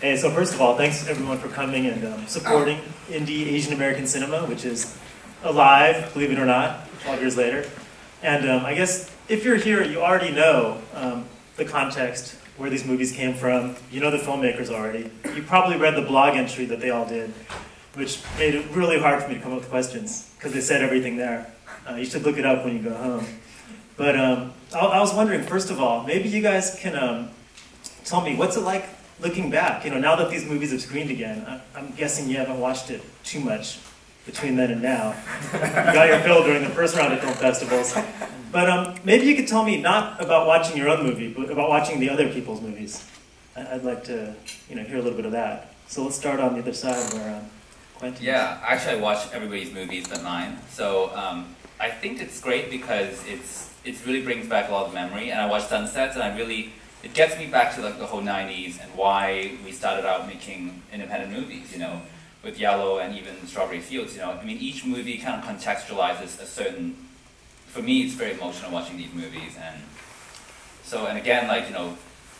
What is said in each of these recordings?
Hey, so first of all, thanks everyone for coming and supporting indie Asian American cinema, which is alive, believe it or not, 12 years later. And I guess if you're here, you already know the context, where these movies came from. You know the filmmakers already. You probably read the blog entry that they all did, which made it really hard for me to come up with questions, because they said everything there. You should look it up when you go home. But I was wondering, first of all, maybe you guys can tell me, what's it like looking back? You know, now that these movies have screened again, I'm guessing you haven't watched it too much between then and now. You got your fill during the first round of film festivals. But maybe you could tell me not about watching your own movie, but about watching the other people's movies. I'd like to, hear a little bit of that. So let's start on the other side where Quentin. Yeah, actually I watch everybody's movies but mine. So I think it's great because it really brings back a lot of memory. And I watch Sunsets, and it gets me back to like the whole 90s and why we started out making independent movies, with Yellow and even Strawberry Fields. I mean, each movie kind of contextualizes a certain. For me, it's very emotional watching these movies, and again,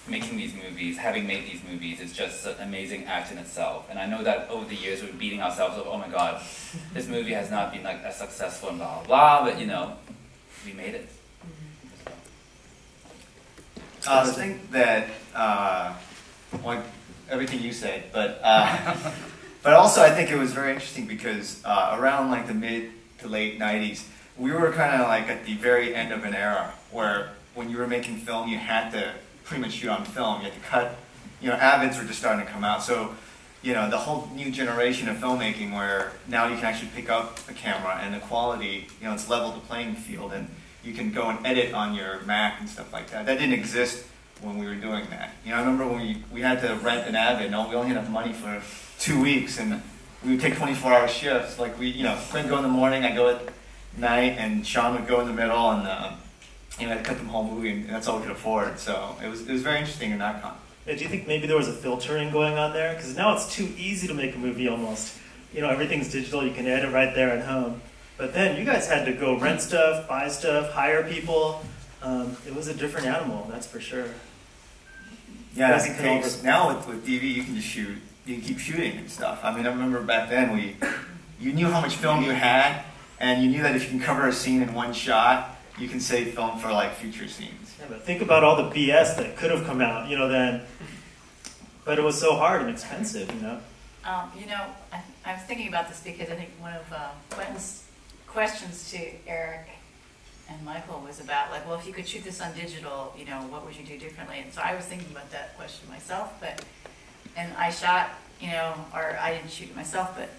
making these movies, having made these movies, is just an amazing act in itself. And I know that over the years we're beating ourselves up. Oh my God, this movie has not been as successful and blah blah blah. But we made it. I think that everything you said, but also I think it was very interesting because around like the mid to late 90s, we were kind of like at the very end of an era where when you were making film, you had to pretty much shoot on film. You had to cut. Avids were just starting to come out, so the whole new generation of filmmaking where now you can actually pick up a camera and the quality, it's leveled the playing field, and you can go and edit on your Mac and stuff like that. That didn't exist when we were doing that. I remember when we had to rent an Avid. No, we only had enough money for 2 weeks, and we would take 24-hour shifts. Like Quinn go in the morning, I go at night, and Sean would go in the middle, and I had to cut the whole movie, and that's all we could afford. So it was very interesting in that context. Yeah, do you think maybe there was a filtering going on there? Because now it's too easy to make a movie almost. Everything's digital, you can edit right there at home. But then you guys had to go rent stuff, buy stuff, hire people. It was a different animal, that's for sure. Yeah, I think now with DV you can just shoot, you can keep shooting and stuff. I mean, I remember back then you knew how much film you had, and you knew that if you can cover a scene in one shot, you can save film for like future scenes. Yeah, but think about all the BS that could have come out, then. But it was so hard and expensive, I was thinking about this because I think one of Quentin's questions to Eric and Michael was about well, if you could shoot this on digital, what would you do differently? And so I was thinking about that question myself, and I shot, or I didn't shoot it myself, but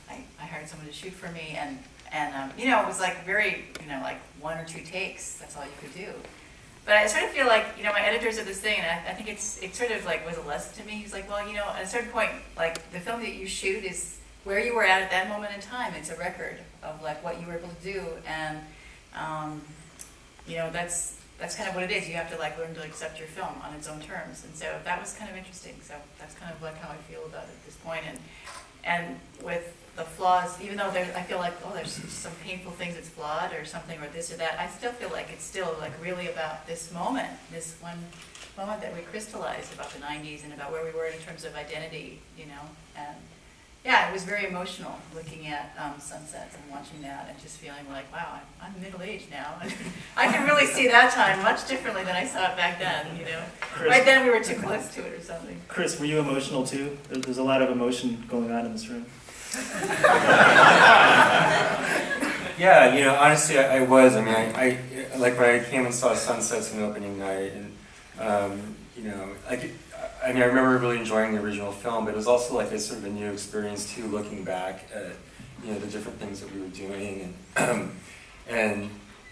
I hired someone to shoot for me, and it was like very, like 1 or 2 takes. That's all you could do. But I sort of feel like, my editors of this thing, and I think it sort of like was a lesson to me. He's like, well, at a certain point, like the film that you shoot is where you were at that moment in time. It's a record of like what you were able to do, and that's kind of what it is. You have to like learn to accept your film on its own terms, and so that was kind of interesting. So that's kind of like how I feel about it at this point, and with the flaws, even though I feel like, there's some painful things that's flawed or something or this or that, I still feel like it's still like really about this moment, this one moment that we crystallized about the 90s and about where we were in terms of identity, and yeah, it was very emotional looking at Sunsets and watching that and just feeling like, wow, I'm middle-aged now. I can really see that time much differently than I saw it back then, Chris, right then we were too close to it or something. Chris, were you emotional too? There's a lot of emotion going on in this room. Yeah, honestly, I was. I mean, I like when I came and saw Sunsets on opening night, and I remember really enjoying the original film, but it was also like a sort of a new experience too, looking back at the different things that we were doing, and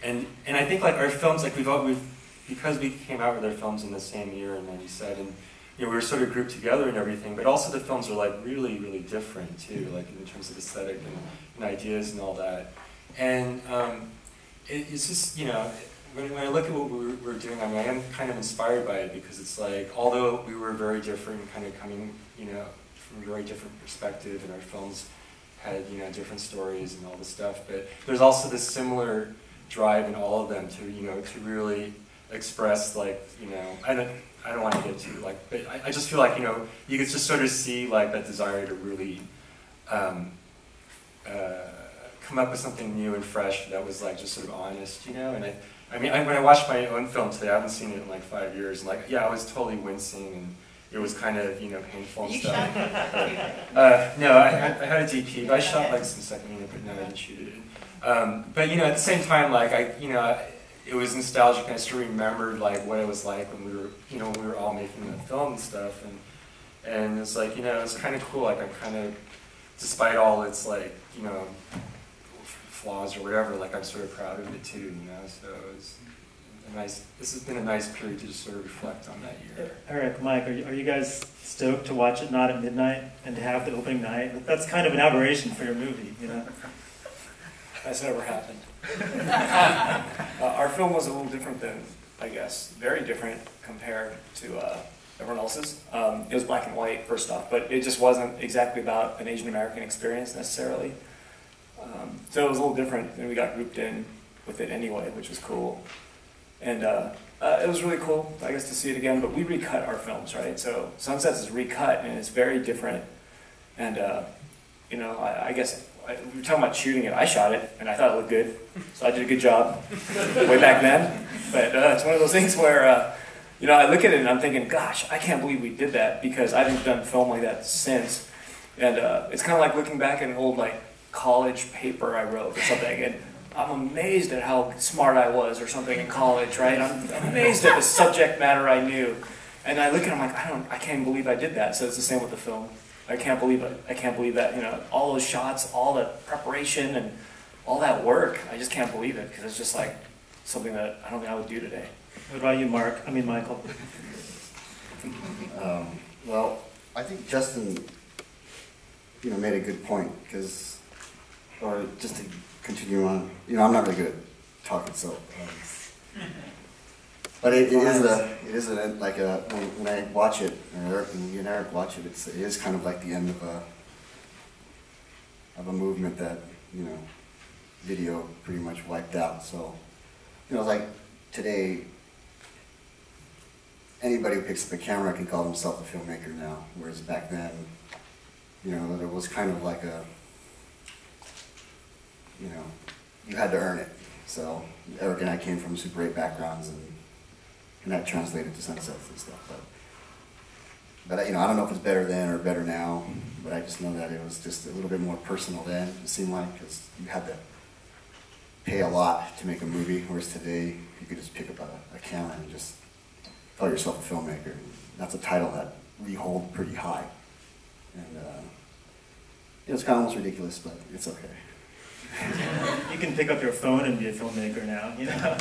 I think like our films, like we've because we came out with our films in the same year in '97. We were sort of grouped together and everything, but also the films are like really, really different too, like in terms of aesthetic and ideas and all that. And it's just, when I look at what we're doing, I am kind of inspired by it because it's like, although we were very different, kind of coming, from a very different perspective, and our films had, different stories and all this stuff, but there's also this similar drive in all of them to, to really express like, you know, I don't want to get too like, but I just feel like, you know, you could just sort of see like that desire to really come up with something new and fresh that was like just sort of honest, you know. And I mean, when I watched my own film today, I haven't seen it in like 5 years, and like, yeah, I was totally wincing, and it was kind of, you know, painful and You stuff. shot No, I had a DP, but I shot like some second unit, but no, I didn't shoot it. But you know, at the same time, like it was nostalgic, and I still remembered like what it was like when we were, you know, when we were all making the film and stuff, and it's like, you know, it's kind of cool. Like I'm kind of, despite all its like, you know, flaws or whatever, like I'm sort of proud of it too, you know. So it was a nice. This has been a nice period to just sort of reflect on that year. Eric, Mike, are you guys stoked to watch it not at midnight and to have the opening night? That's kind of an aberration for your movie, you know. That's never happened. Our film was a little different than, I guess, very different compared to everyone else's. It was black and white, first off, but it just wasn't exactly about an Asian American experience necessarily. So it was a little different, and we got grouped in with it anyway, which was cool. And it was really cool, I guess, to see it again. But we recut our films, right? So Sunsets is recut, and it's very different. And you know, I guess we were talking about shooting it. I shot it, and I thought it looked good, so I did a good job way back then. But it's one of those things where you know, I look at it and I'm thinking, gosh, I can't believe we did that, because I haven't done film like that since. And it's kind of like looking back at an old like college paper I wrote or something, and I'm amazed at how smart I was or something in college, right? I'm amazed at the subject matter I knew. And I look at it, I'm like, I can't believe I did that. So it's the same with the film. I can't believe it. I can't believe that, you know, all those shots, all the preparation and all that work. I just can't believe it, because it's just like something that I don't think I would do today. What about you, Michael? Well, I think Justin, you know, made a good point, because, or just to continue on, you know, I'm not really good at talking, so, but it is like a, when I watch it, or when you and Eric watch it, it is kind of like the end of a movement that, you know, video pretty much wiped out. So, you know, like today, anybody who picks up a camera can call himself a filmmaker now, whereas back then, you know, there was kind of like a, you know, you had to earn it. So Eric and I came from Super 8 backgrounds, and that translated to Sunsets and stuff. But you know, I don't know if it's better then or better now, but I just know that it was just a little bit more personal then, it seemed like, because you had to pay a lot to make a movie, whereas today you could just pick up a camera and just call yourself a filmmaker. And that's a title that we hold pretty high. And it's kind of almost ridiculous, but it's okay. You can pick up your phone and be a filmmaker now, you know.